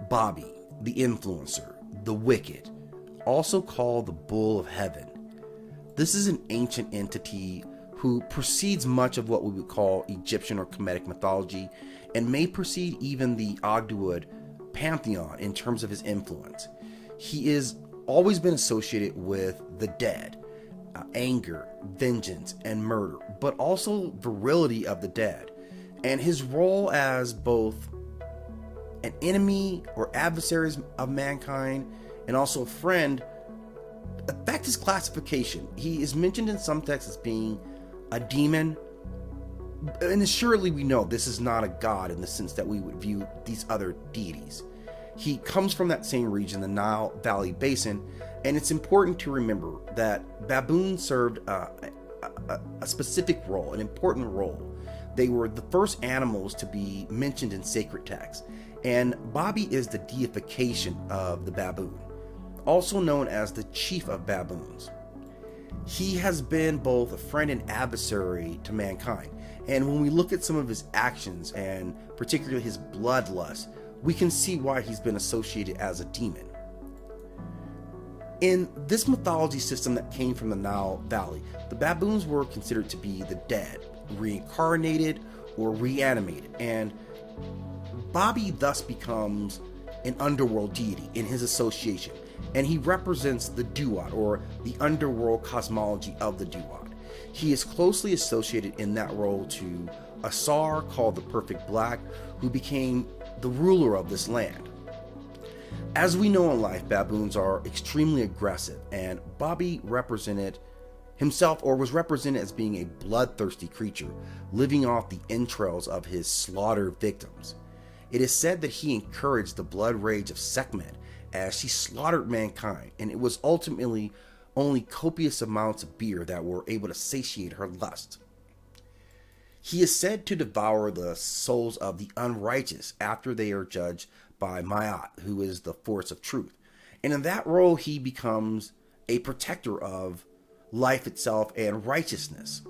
Babi, the influencer, the wicked, also called the bull of heaven. This is an ancient entity who precedes much of what we would call Egyptian or Kemetic mythology, and may precede even the Ogdoad pantheon in terms of his influence. He is always been associated with the dead, anger, vengeance, and murder, but also virility of the dead. And his role as both an enemy or adversary of mankind and also a friend affect his classification. He is mentioned in some texts as being a demon, and assuredly we know this is not a god in the sense that we would view these other deities. He comes from that same region, the Nile Valley Basin, and it's important to remember that baboons served a specific role, an important role. They were the first animals to be mentioned in sacred texts, and Babi is the deification of the baboon, also known as the Chief of Baboons. He has been both a friend and adversary to mankind, and when we look at some of his actions, and particularly his bloodlust, we can see why he's been associated as a demon. In this mythology system that came from the Nile Valley, the baboons were considered to be the dead, reincarnated or reanimated, and Babi thus becomes an underworld deity in his association, and he represents the Duat, or the underworld cosmology of the Duat. He is closely associated in that role to a Sar called the Perfect Black, who became the ruler of this land. As we know in life, baboons are extremely aggressive, and Babi represented himself, or was represented as being a bloodthirsty creature, living off the entrails of his slaughtered victims. It is said that he encouraged the blood rage of Sekhmet as she slaughtered mankind, and it was ultimately only copious amounts of beer that were able to satiate her lust. He is said to devour the souls of the unrighteous after they are judged by Maat, who is the force of truth. And in that role, he becomes a protector of life itself and righteousness.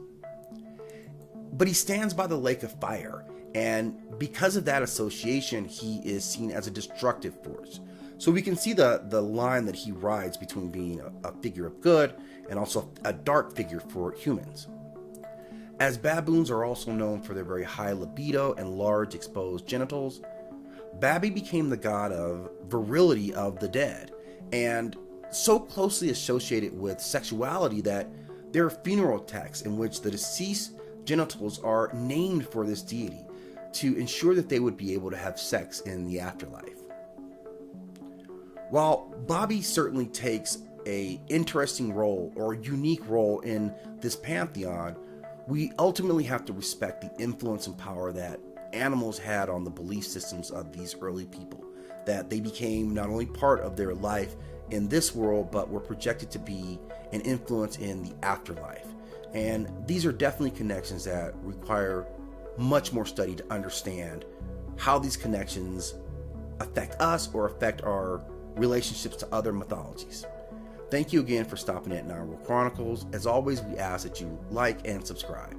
But he stands by the lake of fire, and because of that association, he is seen as a destructive force. So we can see the line that he rides between being a figure of good and also a dark figure for humans. As baboons are also known for their very high libido and large exposed genitals, Babi became the god of virility of the dead, and so closely associated with sexuality that there are funeral texts in which the deceased genitals are named for this deity to ensure that they would be able to have sex in the afterlife. While Babi certainly takes an interesting role or unique role in this pantheon, we ultimately have to respect the influence and power that animals had on the belief systems of these early people, that they became not only part of their life in this world, but were projected to be an influence in the afterlife. And these are definitely connections that require much more study to understand how these connections affect us or affect our relationships to other mythologies. Thank you again for stopping at Nile Chronicles. As always, we ask that you like and subscribe.